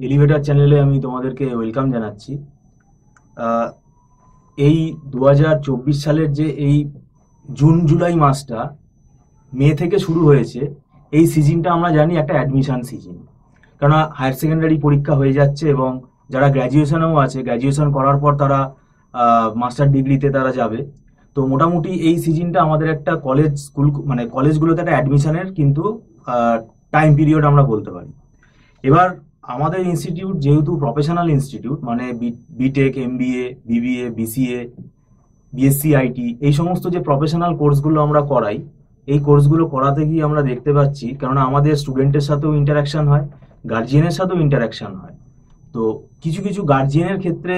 Elevator চ্যানেলে আমি তোমাদেরকে ওয়েলকাম জানাচ্ছি। আহ, এই 2024 সালের যে এই জুন জুলাই মাসটা মে থেকে শুরু হয়েছে, এই সিজনটা আমরা জানি একটা অ্যাডমিশন সিজন। কেননা হায়ার সেকেন্ডারি পরীক্ষা হয়ে যাচ্ছে এবং যারা গ্র্যাজুয়েশনেও আছে, গ্র্যাজুয়েশন করার পর তারা মাস্টার ডিগ্রিতে তারা যাবে। তো মোটামুটি এই সিজনটা আমাদের একটা কলেজ স্কুল মানে কলেজগুলোতে একটা অ্যাডমিশনের কিন্তু টাইম পিরিয়ড আমরা বলতে পারি। এবার আমাদের ইনস্টিটিউট যেহেতু প্রফেশনাল ইনস্টিটিউট, মানে BTech, MBA, BBA, BCA, BSc IT, এই সমস্ত যে প্রফেশনাল কোর্সগুলো আমরা করাই, এই কোর্সগুলো করাতে গিয়ে আমরা দেখতে পাচ্ছি, কেননা আমাদের স্টুডেন্টের সাথেও ইন্টারাকশন হয়, গার্জিয়ানের সাথেও ইন্টারাকশন হয়। তো কিছু কিছু গার্জিয়ানের ক্ষেত্রে,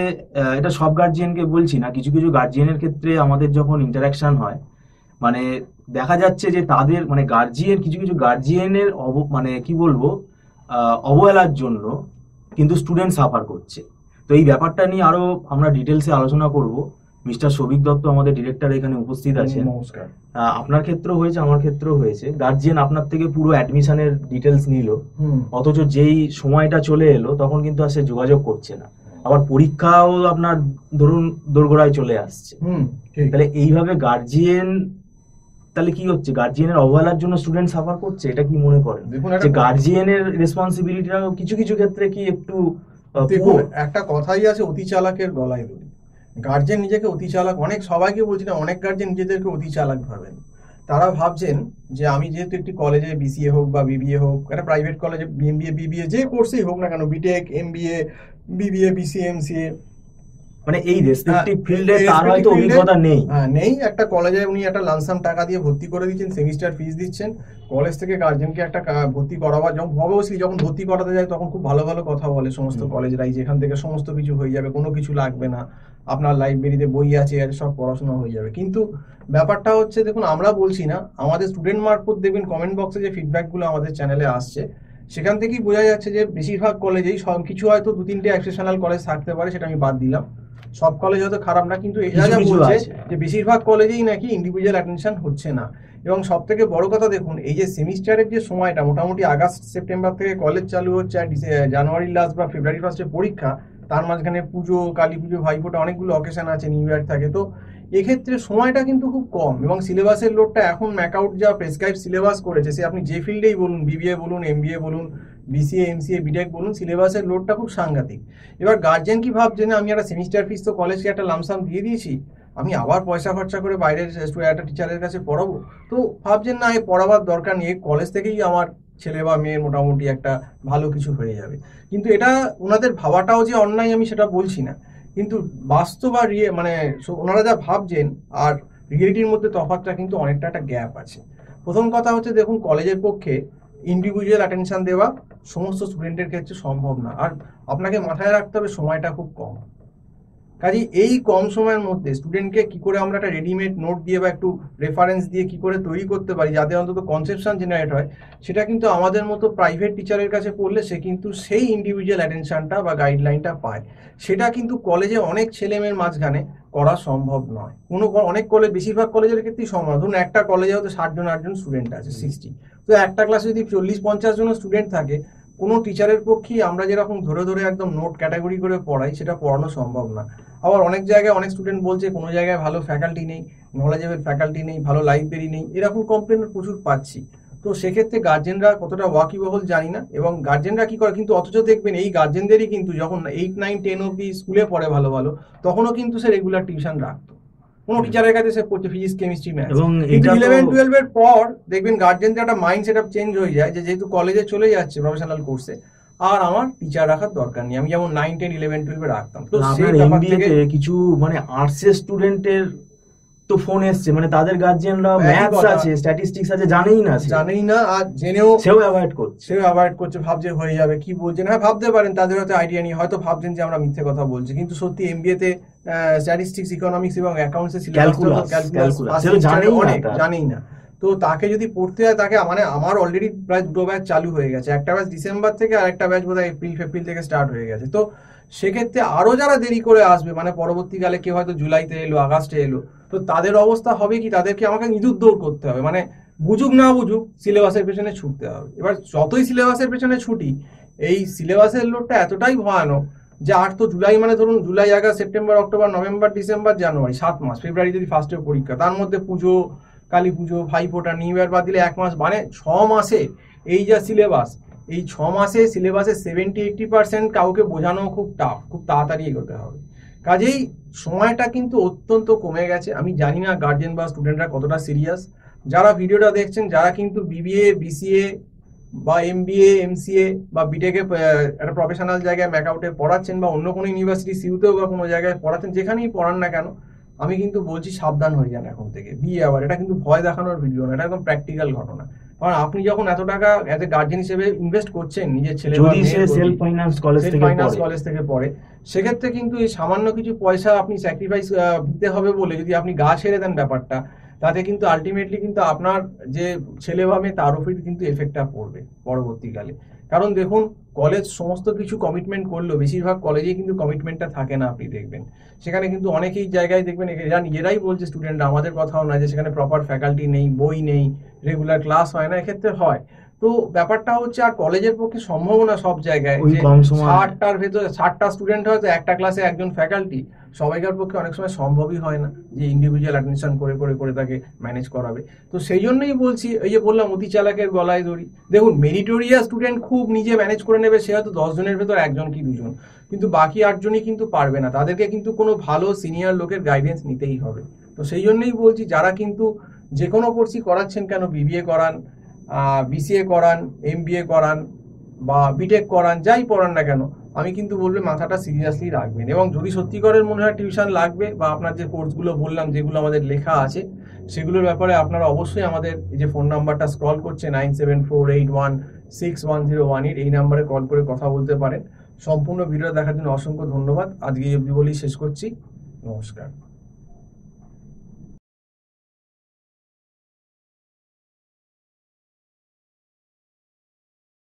এটা সব গার্জিয়ানকে বলছি না, কিছু কিছু গার্জিয়ানের ক্ষেত্রে আমাদের যখন ইন্টারাকশন হয়, মানে দেখা যাচ্ছে যে তাদের মানে গার্জিয়ান, কিছু কিছু গার্জিয়ানের মানে কি বলবো, অবহেলার জন্য কিন্তু স্টুডেন্ট সাফার করছে। তো এই ব্যাপারটা নিয়ে আরো আমরা ডিটেলসে আলোচনা করব। মিস্টার সৌভিক দত্ত আমাদের ডিরেক্টর এখানে উপস্থিত আছেন। নমস্কার। আপনার ক্ষেত্রেও হয়েছে, আমার ক্ষেত্রেও হয়েছে, গার্জিয়ান আপনার থেকে পুরো অ্যাডমিশনের ডিটেলস নিল, অথচ যেই সময়টা চলে এলো তখন কিন্তু আর সে যোগাযোগ করছে না। আবার পরীক্ষাও আপনার ধরুন দোরগোড়ায় চলে আসছে। তাহলে এইভাবে গার্জিয়ান, তাহলে কি হচ্ছে, গার্জিয়ানের অবহেলার জন্য স্টুডেন্ট সাফার করছে, এটা কি মনে করেন যে গার্জিয়ানের রেসপন্সিবিলিটিটা কিছু কিছু ক্ষেত্রে কি একটু দেখুন, একটা কথাই আছে, অতি চালাকের গলায় দড়ি। গার্জেন নিজেকে অতি চালাক, অনেক সবাইকে বলছি না, অনেক গার্জেন নিজেদেরকে অতি চালাক ভাবেন। তারা ভাবছেন যে আমি যেহেতু একটি কলেজে বিসিএ হোক বা বিবিএ হোক, একটা প্রাইভেট কলেজে এমবিএ বিবিএ যে কোর্সেই হোক না কেন, BTech, MBA, BBA, BCA, MCA, মানে এই রেসপেক্টিভ ফিল্ডে তার হয়তো অভিজ্ঞতা নেই। নেই, একটা কলেজে উনি একটা লামসাম টাকা দিয়ে ভর্তি করে দিচ্ছেন, সেমিস্টার ফিস দিচ্ছেন, কলেজ থেকে গার্জেনকে একটা ভর্তি করাবার, যখন অবশ্যই যখন ভর্তি করাতে যায় তখন খুব ভালো ভালো কথা বলে সমস্ত কলেজরাই, যেখান থেকে সমস্ত কিছু হয়ে যাবে, কোনো কিছু লাগবে না, আপনার লাইব্রেরিতে বই আছে, সব পড়াশোনা হয়ে যাবে। কিন্তু ব্যাপারটা হচ্ছে, দেখুন, আমরা বলছি না, আমাদের স্টুডেন্ট মারফত দেখবেন কমেন্ট বক্সে যে ফিডব্যাকগুলো আমাদের চ্যানেলে আসছে, সেখান থেকেই বোঝা যাচ্ছে যে বেশিরভাগ কলেজেই সব কিছু, হয়তো 2-3টে এক্সেপশনাল কলেজ থাকতে পারে, সেটা আমি বাদ দিলাম, সব কলেজ হয়তো খারাপ না, কিন্তু এরা যা বলছে যে বেশিরভাগ কলেজেই নাকি ইন্ডিভিজুয়াল অ্যাডমিশন হচ্ছে না। এবং সব থেকে বড় কথা, দেখুন, এই যে সেমিস্টারের যে সময়টা, মোটামুটি আগস্ট সেপ্টেম্বর থেকে কলেজ চালু হচ্ছে, আর জানুয়ারি লাস্ট বা ফেব্রুয়ারি ফার্স্টে পরীক্ষা, তার মাঝখানে পুজো, কালী পুজো, ভাইফোঁটা, অনেকগুলো অকেশন আছে, নিউ ইয়ার থাকে, তো এক্ষেত্রে সময়টা কিন্তু খুব কম। এবং সিলেবাসের লোডটা এখন ম্যাকআউট যা প্রেসক্রাইব সিলেবাস করেছে, সে আপনি যে ফিল্ডেই বলুন, বিবিএ বলুন, এমবিএ বলুন, বিসিএ, এমসিএ, বিটেক বলুন, সিলেবাসের লোডটা খুব সাংঘাতিক। এবার গার্জেন কি ভাবছে, না আমি একটা সেমিস্টার ফিস তো কলেজকে একটা লামসাম দিয়ে দিয়েছি, আমি আবার পয়সা খরচা করে বাইরের একটা টিচারের কাছে পড়াবো? তো ভাবছেন না, এ পড়াবার দরকার নেই, কলেজ থেকেই আমার ছেলে বা মেয়ের মোটামুটি একটা ভালো কিছু হয়ে যাবে। কিন্তু এটা ওনাদের ভাবাটাও যে অন্যায় আমি সেটা বলছি না, কিন্তু বাস্তব আর মানে ওনারা যা ভাবছেন আর রিয়েলিটির মধ্যে তফাৎটা কিন্তু অনেকটা একটা গ্যাপ আছে। প্রথম কথা হচ্ছে, দেখুন, কলেজের পক্ষে ইন্ডিভিজুয়াল অ্যাটেনশন দেওয়া সমস্ত স্টুডেন্টের ক্ষেত্রে সম্ভব না, আর আপনাকে মাথায় রাখতে হবে সময়টা খুব কম। কাজে এই কম সময়ের মধ্যে স্টুডেন্টকে কি করে আমরা একটা রেডিমেড নোট দিয়ে বা একটু রেফারেন্স দিয়ে কি করে তৈরি করতে পারি যাতে অন্তত কনসেপশন জেনারেট হয়, সেটা কিন্তু আমাদের মতো প্রাইভেট টিচারের কাছে পড়লে সে কিন্তু সেই ইন্ডিভিজুয়াল অ্যাটেনশনটা বা গাইডলাইনটা পায়। সেটা কিন্তু কলেজে অনেক ছেলে মেয়ের মাঝখানে করা সম্ভব নয়। অনেক কলেজ, বেশিরভাগ কলেজের ক্ষেত্রেই সম্ভব। ধরুন একটা কলেজে হয়তো 60-8জন স্টুডেন্ট আছে, 60, তো একটা ক্লাসে যদি 40-50 জন স্টুডেন্ট থাকে, কোনো টিচারের পক্ষেই আমরা যেরকম ধরে ধরে একদম নোট ক্যাটাগরি করে পড়াই, সেটা পড়ানো সম্ভব না। আবার অনেক জায়গায় অনেক স্টুডেন্ট বলছে কোনো জায়গায় ভালো ফ্যাকাল্টি নেই, নলেজেবল ফ্যাকাল্টি নেই, ভালো লাইব্রেরি নেই, এরকম কমপ্লেন প্রচুর পাচ্ছি। তো সেক্ষেত্রে গার্জেনরা কতটা ওয়াকিবহল জানি না, এবং গার্জেনরা কি করে, কিন্তু অথচ দেখবেন এই গার্জেনদেরই কিন্তু যখন 8, 9, 10 অব্দি স্কুলে পড়ে ভালো ভালো, তখনও কিন্তু সে রেগুলার টিউশন রাখতো কোনো টিচারের কাছে, সে পড়ছে ফিজিক্স, কেমিস্ট্রি, ম্যাথ। এবং 11-12 এর পর দেখবেন গার্জেনদের একটা মাইন্ড সেট আপ চেঞ্জ হয়ে যায়, যে যেহেতু কলেজে চলে যাচ্ছে প্রফেশনাল কোর্সে, আর আমার টিচার রাখার দরকার নেই, আমি যেমন 9, 10, 11, 12 রাখতাম। তো আপনার এমবিএতে কিছু মানে আর্টসের স্টুডেন্টের তো ফোন এসছে, মানে তাদের গার্জিয়ানরা ম্যাথস আছে, স্ট্যাটিস্টিক্স আছে, জানেই না, আর জেনেও সেও অ্যাভয়েড করছে, ভাবছে হয়ে যাবে, কি বলছেন, হ্যাঁ ভাবতে পারেন, তাদের হয়তো আইডিয়া নেই, হয়তো ভাবছেন যে আমরা মিথ্যে কথা বলছি, কিন্তু সত্যি এমবিএ তে স্ট্যাটিস্টিক্স, ইকোনমিক্স এবং অ্যাকাউন্টসের জানেই না। তো তাকে যদি পড়তে হয়, তাকে মানে আমার অলরেডি প্রায় 2টো ব্যাচ চালু হয়ে গেছে, একটা ব্যাচ ডিসেম্বর থেকে, আর একটা ব্যাচ বোধহয় এপ্রিল থেকে স্টার্ট হয়ে গেছে। তো সেক্ষেত্রে আরো যারা দেরি করে আসবে, মানে পরবর্তীকালে কেউ হয়তো জুলাইতে এলো, আগস্টে এলো, তো তাদের অবস্থা হবে কি, তাদেরকে আমাকে ইঁদুর দৌড় করতে হবে, মানে বুঝুক না বুঝুক সিলেবাসের পেছনে ছুটতে হবে। এবার যতই সিলেবাসের পেছনে ছুটি, এই সিলেবাসের লোডটা এতটাই ভয়ানক যে আর তো জুলাই মানে ধরুন July, August, September, October, November, December, January, 7 মাস, ফেব্রুয়ারি যদি ফার্স্টে পরীক্ষা, তার মধ্যে পুজো, কালী পুজো, ভাইফোঁটা, নিউ ইয়ার বাদ দিলে 1 মাস, মানে 6 মাসে এই যা সিলেবাস, এই 6 মাসে সিলেবাসের 70-80% কাউকে বোঝানো খুব টাফ, খুব তাড়াতাড়ি এগোতে হবে। কাজেই সময়টা কিন্তু অত্যন্ত কমে গেছে। আমি জানি না গার্জেন বা স্টুডেন্টরা কতটা সিরিয়াস। যারা ভিডিওটা দেখছেন, যারা কিন্তু বিবিএ, বিসিএ বা এমবিএ, এমসিএ বা বিটেকে একটা প্রফেশনাল জায়গায় ম্যাকআউটে পড়াচ্ছেন বা অন্য কোনো ইউনিভার্সিটি সিউতেও বা কোনো জায়গায় পড়াচ্ছেন, যেখানেই পড়ান না কেন, আমি কিন্তু বলছি সাবধান হয়ে যান এখন থেকে। আবার এটা কিন্তু ভয় দেখানোর ভিডিও না, এটা একদম প্র্যাকটিক্যাল ঘটনা। কারণ আপনি যখন এত টাকা অ্যাজ এ গার্জেন হিসেবে ইনভেস্ট করছেন নিজের ছেলে বা মেয়ের সেলফ ফাইন্যান্স কলেজ থেকে পড়ে, সেক্ষেত্রে কিন্তু এই সামান্য কিছু পয়সা আপনি স্যাক্রিফাইস দিতে হবে বলে যদি আপনি গা ছেড়ে দেন ব্যাপারটা, তাতে কিন্তু আলটিমেটলি কিন্তু আপনার যে ছেলে বা মেয়ে তার উপর কিন্তু এফেক্টটা পড়বে পরবর্তীকালে। কারণ দেখুন, কলেজ সমস্ত কিছু কমিটমেন্ট করলেও বেশিরভাগ কলেজেই কিন্তু কমিটমেন্টটা থাকে না। আপনি দেখবেন সেখানে কিন্তু অনেকেই জায়গায় দেখবেন এরা নিজেরাই বলছে, স্টুডেন্টরা, আমাদের কথাও না, যে সেখানে প্রপার ফ্যাকাল্টি নেই, বই নেই, রেগুলার ক্লাস হয় না। এক্ষেত্রে হয় তো ব্যাপারটা হচ্ছে, আর কলেজের পক্ষে সম্ভব না সব জায়গায় যে 60টার ভেতরে 60টা স্টুডেন্ট হয়তো একটা ক্লাসে একজন ফ্যাকাল্টি, সবাইকার পক্ষে অনেক সময় সম্ভবই হয় না যে ইন্ডিভিজুয়াল অ্যাডমিশন করে করে করে তাকে ম্যানেজ করাবে। তো সেই জন্যই বলছি, এই যে বললাম অতি চালাকের গলায় দড়ি। দেখুন, মেরিটোরিয়াস স্টুডেন্ট খুব নিজে ম্যানেজ করে নেবে, সে হয়তো 10 জনের ভেতর 1 জন কি 2 জন, কিন্তু বাকি 8 জনই কিন্তু পারবে না। তাদেরকে কিন্তু কোনো ভালো সিনিয়র লোকের গাইডেন্স নিতেই হবে। তো সেই জন্যই বলছি, যারা কিন্তু যে কোনো কোর্সই করাচ্ছেন কেন, বিবিএ করান, বিসিএ করান, এমবিএ করান বা বিটেক করান, যাই পড়ান না কেন, আমি কিন্তু বলবো মাথাটা সিরিয়াসলি রাখবেন। এবং যদি সত্যিকারের মনে হয় টিউশন লাগবে বা আপনার যে কোর্সগুলো বললাম যেগুলো আমাদের লেখা আছে, সেগুলোর ব্যাপারে আপনারা অবশ্যই আমাদের এই যে ফোন নাম্বারটা স্ক্রল করছে 9748161018, এই নাম্বারে কল করে কথা বলতে পারেন। সম্পূর্ণ ভিডিও দেখার জন্য অসংখ্য ধন্যবাদ। আজকে এই অবধি বলেই শেষ করছি। নমস্কার।